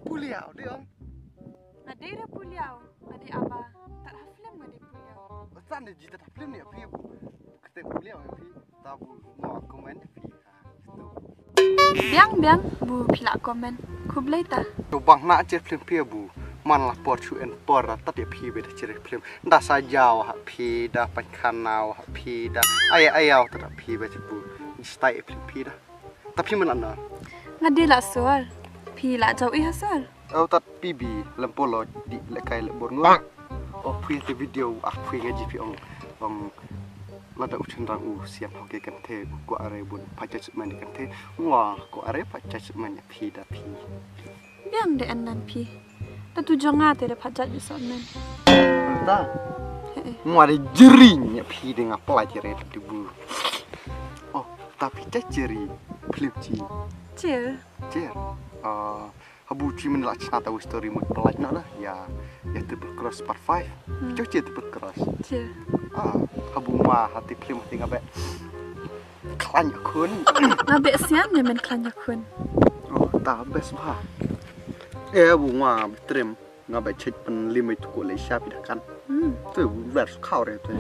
Puliau dia om. Ada dah puliau. Ada apa? Tak dah film ada puliau. Betul ada jita tak film ni api. Kita puliau api. Tahu mau komen api. Biang bu pilak komen. Ku boleh tak? Bang nak cer film pi bu. Man lah por chu en por tak dia pi beda cer film. Dah sajau api dah pankanau api dah ayau tak pi beda bu. Style film pi dah. Tapi mana? Ngadi lah suar. Pilak jauh hasar. Oh tak PB lempolo di lekai lebor ngor. Oh pi te video aku ngaji pi ong lada ucun rang siam hoke kan te ko are bun paca man kan te wah ko are paca man pi da pi. Biang de anan pi. Ta tu jangan te de paca di sonen. Ta. Mu ada jerinya pi dengan pelajaran di bu. Oh tapi cak jeri flipci. Cer. Habu cuma nak cerita tahu story mut pelaj nak lah ya terus cross part 5 cuci terus cross habu mah hati film hati ngabe klanya kun ngabe sian ya men klanya kun oh tak best bah habu mah trim ngabe cek pen limit ko le siap dah kan tu vers kau re tu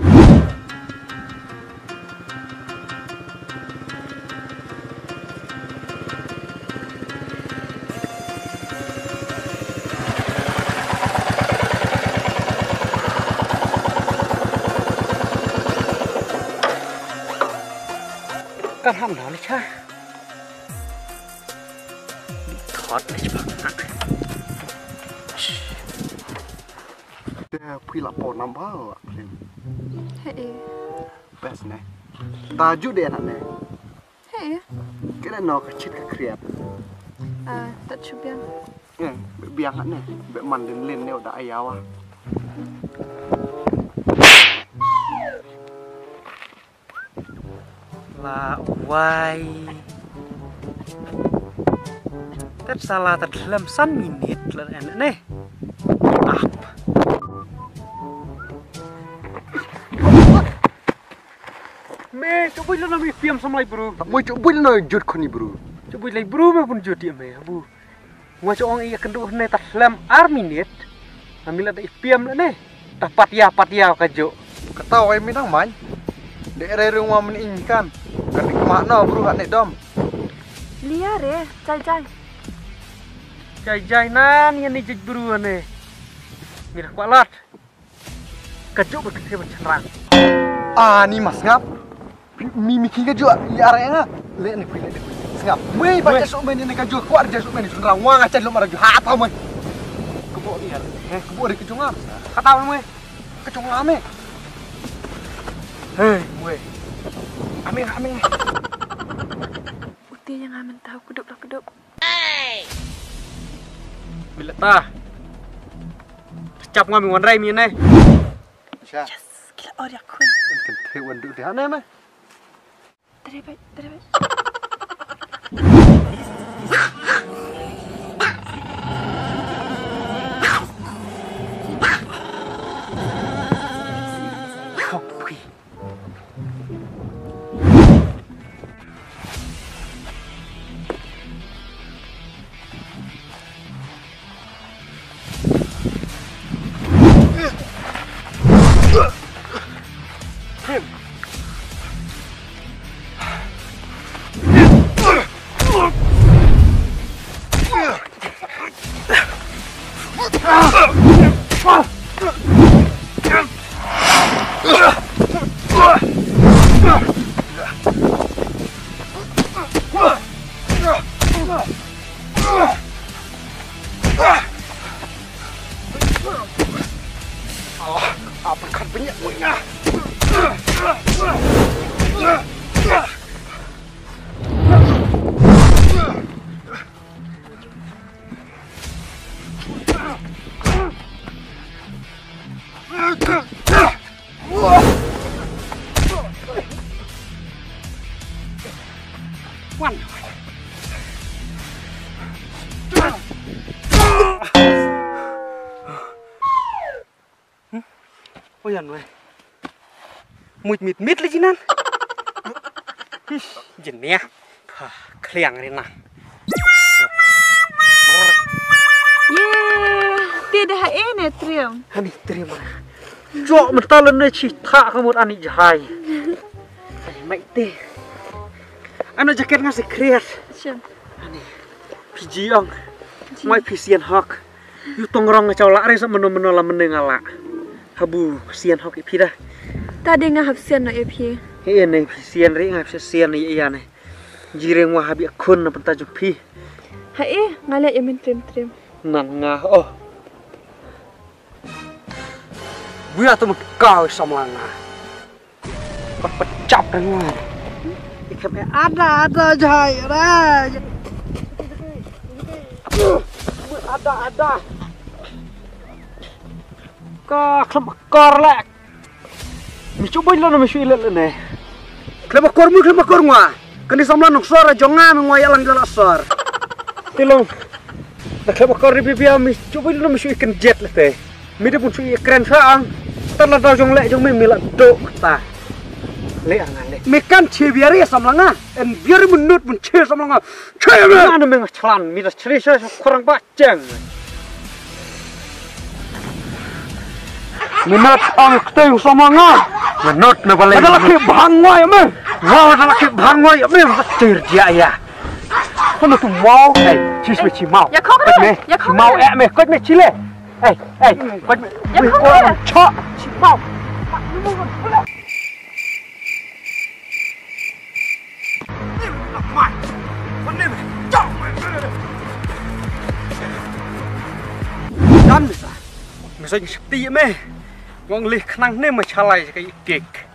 kan ham dah ni cah. Thot ni cepat. Dia pui lapor nambah film. Hei. Best ni. Tajuk dia nak ni. Hei. Kena nak kecil ke kreat. Tak cuba. Biang ni. Be mandin lin ni udah ayah wah. Lah wai tet salah terdalam 1 minit lah enak nih apa me coba lu nami film sama lagi bro mau coba lu jut kau ni bro coba lagi bro me pun jut dia me bu ngah coong iya kenduh nih terdalam 1 minit ambil ada film lah nih tak patia kajo ketawa yang minang man daerah rumah meningkan ketik makna bro kat nek dom Liar ya, jai nan yang ni jij bro ane mirah kualat kajuk berkesih bercerang ni mas ngap mimi kinga juga ya arena le ni pilih ngap mei baca sok men ni kajuk kuat je sok men cerang wang aja lu maraju ha tau men kebo ni kebo di kejungam kata mu kejungam me mue Amin. Putih yang aman tahu keduk. Bila tah. Cap ngami wan rai mi ne. Yes, kila orang kun. Kan tewan duk dia ne mah. Terbaik. Wan. Oh yan weh. Mít lagi nan. Jenis kliang ni nah. Tidak ini trium. Ani terima. Jok mentalan ni cita kamu ani jahai. Mai teh. Ano jaket ngasih kreat. Siap. Ani pijiang. Mai pisian hak. Yu tongrong ngacau lare sa meno-meno la menengala. Habu sian hak ipida. Tadi ngahap sian no epi. Iya nih pisian ri ngap sian ni iya nih. Jireng wah habi akun na pentajuk pi. Hai ngaliat yamin trim. Nan ngah oh. Buat tu kau samlanga. Pecap dan mana? Ikan ada jahai ada. Ada. Kau kelakar lek. Mi coba lo mi suilet le ne. Kelakar ngah. Kani samlan nuk sor jonga mi ngoy alang jala sor. Tilong. Dah kelakar ribi mi coba lo mi suikan jet le te. Mi de pun sui keren saang. Tanah dah jong lek jong mi milat do ta. Le angan le. Mi kan che biari samlanga. En biari menut pun che samlanga. Che me. Mana mi ngachlan mi dah cerita kurang bacang. Minat ang keteng samlanga. Menut na balik. Ada laki bangwai me. Wow, ada laki bangwai me. Cer dia ya. Kamu tu mau? Cis me ci mau. Ya kau me. Ya kau Mau me. Kau me cile. Kau me. Ya kau me. Cok. Ci mau. Dan misalnya seperti me. Wong lih kenang ne machalai kayak kek.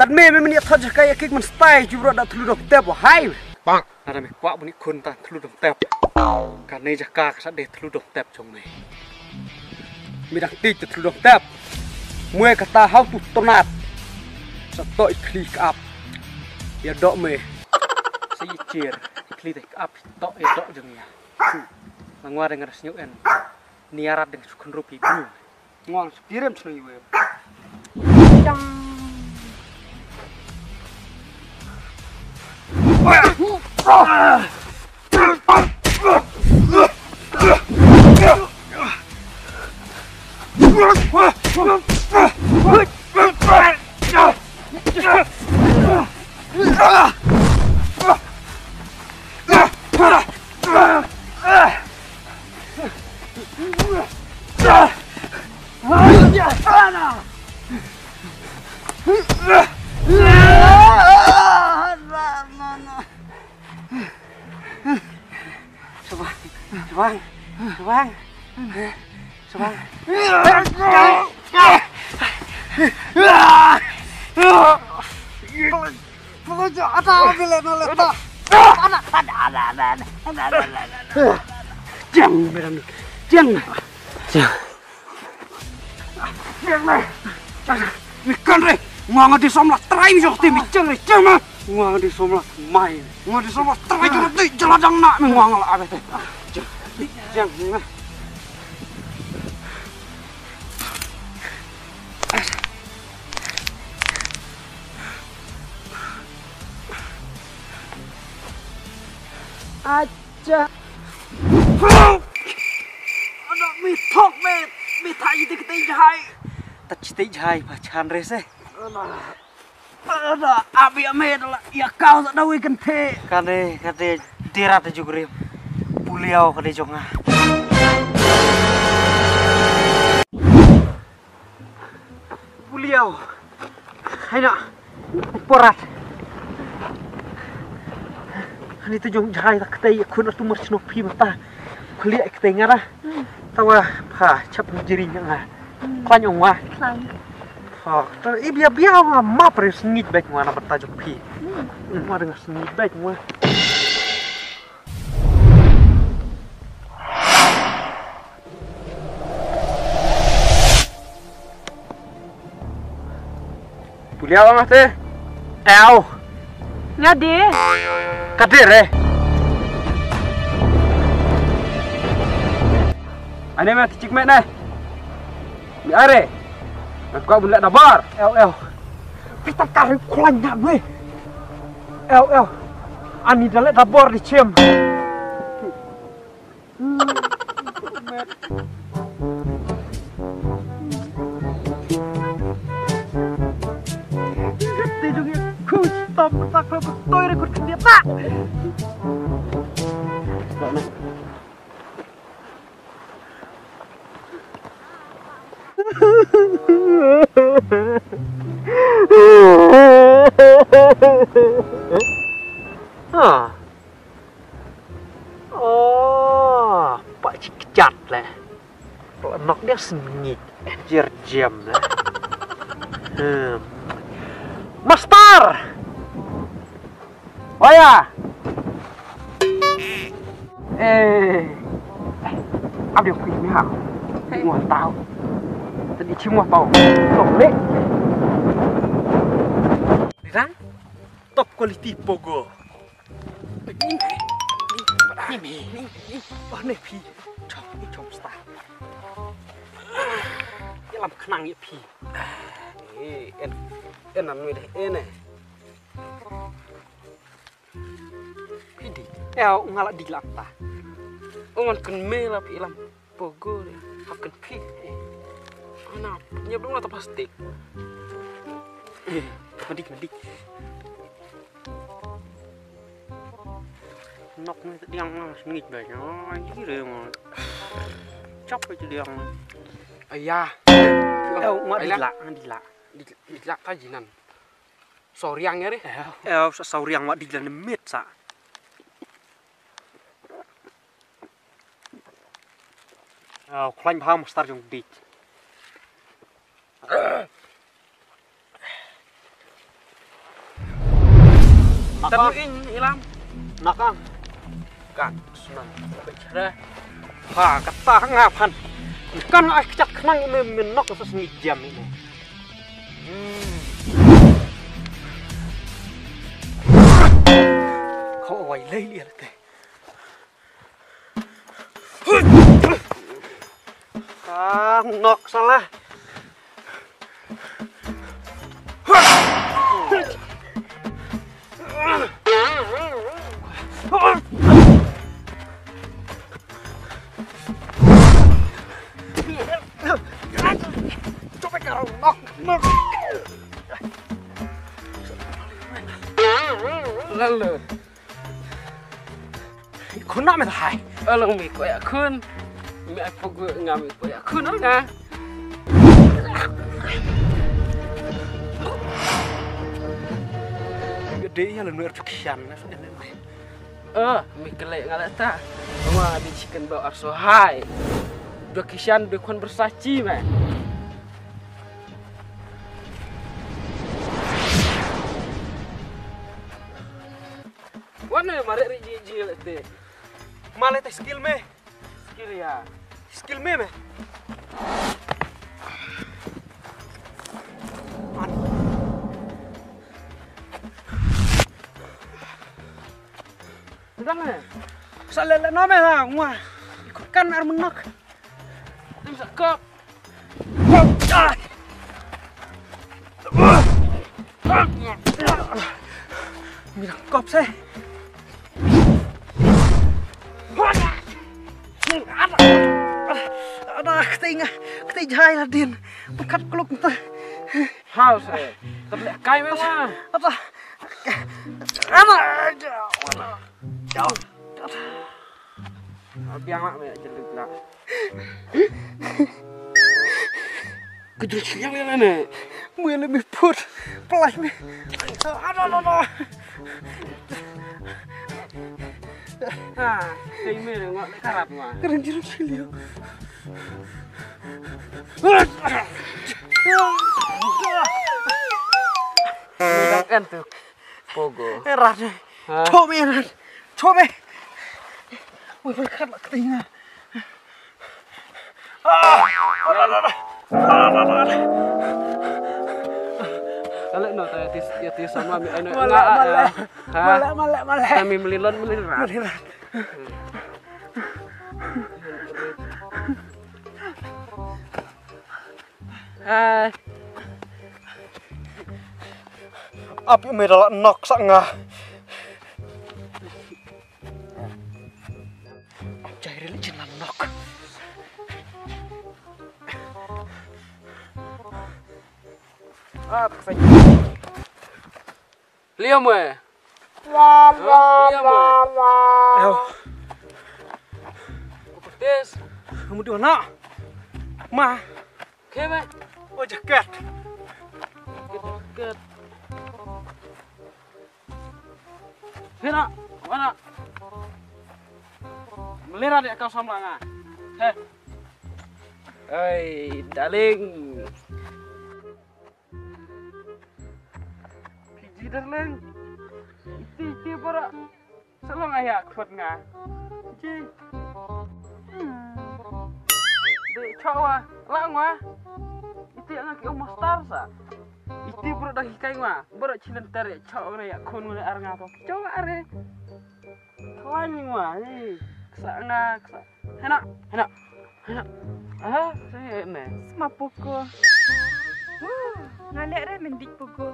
Tad me meni thaj kayak kek men style jubro da thlu dok tep hai. Bang. Ada me kwa buni kun ta thlu dok tep. Kan ne jaka ka de thlu dok tep jong me. Mi dak ti thlu dok tep. Mue kata how tu tonat. Sa to klik up. Ya dok me. Sa yichir. Klik up to e dok jong ya. Nangwa dengan senyuk en. Niarat dengan sukun rupi bulu. Ngon spirim sini we. Jam. Sabang. Nganga di somla trai mi jok tim ceng ni ceng ma. Nganga di somla mai. Nganga di somla trai jok ti jeladang nak mi nganga la abe. Ceng ni. Aja. Ada mi thok mi thai ti ke jahai. Ta ti jahai pa chan re se. Ada abi ame adalah ya kau tak dawi kente. Kade dirat juga puliau kade jonga. Puliau. Hai nak porat. Ani tu jong jahai tak kete aku nak tu mersnopi mata. Kuliah kete ngara. Tawa pa cap jirinya ngah. Klanyong wah. Oh, biar mah pres sengit baik mana bertajuk pi. Mah dengan sengit baik mah. Puliau mah teh. Ew. Ngade. Kadir Ane mah cik mek nih. Ni are. Kau boleh dabar. El. Kita tarik kulanya gue. El. Ani dalet dabar di cem. Tidurnya kustom tak toy rekod dia tak. Oh, Pak Cik kecat lah. Pelonok dia sengit, jam lah. Master, Waya. Apa dia punya hak? Mau tahu? Tadi cuma tahu. Tolek. Dirang, top quality pogo. Ini. Oh nih pi, com star. Dalam kenang ya pi. Enak nih deh, enak. Ini, ngalak di lantah. Ngan kenmel api lam pogo deh, akan pi. Anak, nyebelum atau plastik. Medik. Nok ni yang sengit banyak, anjir yang capek itu yang. Ayah, dilak kajinan. Soriang ya deh. Soriang mak dilan demit sa. Klaim paham star jong dik. Tabuin ilam. Nakang. Kan sunan bicara. Kata ngapan. Kan ai kecak kenang menok sesengit jam ini. Kau awai lei teh. Nok salah. Coba karo nok. Lalu. Kun nak hai. Alang mi ko ya kun. Mi apa gue ngami ko ya kun nga. Gede ya lu nuar tukian. Mi kelek ngalat ta. Wah, di chicken bau arso hai. Dua kishan bekon bersaci mah. Wana mare riji lete. Male teh skill me. Skill ya. Skill me. Jangan. Salele nome lah, ngwa. Ikutkan air menok. Bisa kop. Mira kop sih. Ada ketinggalan lah din. Pekat keluk entah. Haus eh. Terlihat kai memang. Apa? Jauh. Biang mak me jelek lah. Gedul siang ya nih. Mau lebih put pelas me. Aduh. Kayak mana nggak karap mah? Keren jeruk siliu. Kan tuh pogo. Erat. Coba. Wih, berkat lah ketinggalan. Kalau no tis sama mi ano Malek. kami melilon. Api merah nok sangah. Cair jenan nok. Liam we. Ayo, Tis. kamu di mana? Ma, Keme. oh jaket. Ket. Hina, mana? Melira dia kau sama ngah. Hei, darling. Piji darling. Iti para selong ayak kuat ngah. Piji. Dek cawa, lang wah. Iti ang aki umah star sa. Iti bro dah hikai wah. Bro cilen tarik cawa ya kun mulai arang apa. Cawa are. Kawan wah. Kesana. Enak. Saya ne. Mapuko. Ngalek re mendik pugo.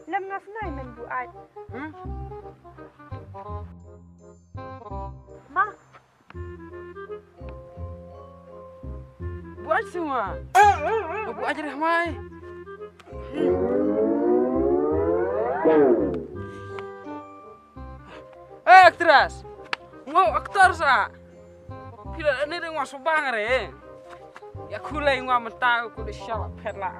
Lam ngasnai men buat. Ma, Buat semua. Buat aja deh mai. Aktris. Mau aktor sa. Tidak ini dengan subang re. Ya kulai ngwa mentau ku di syalak pela.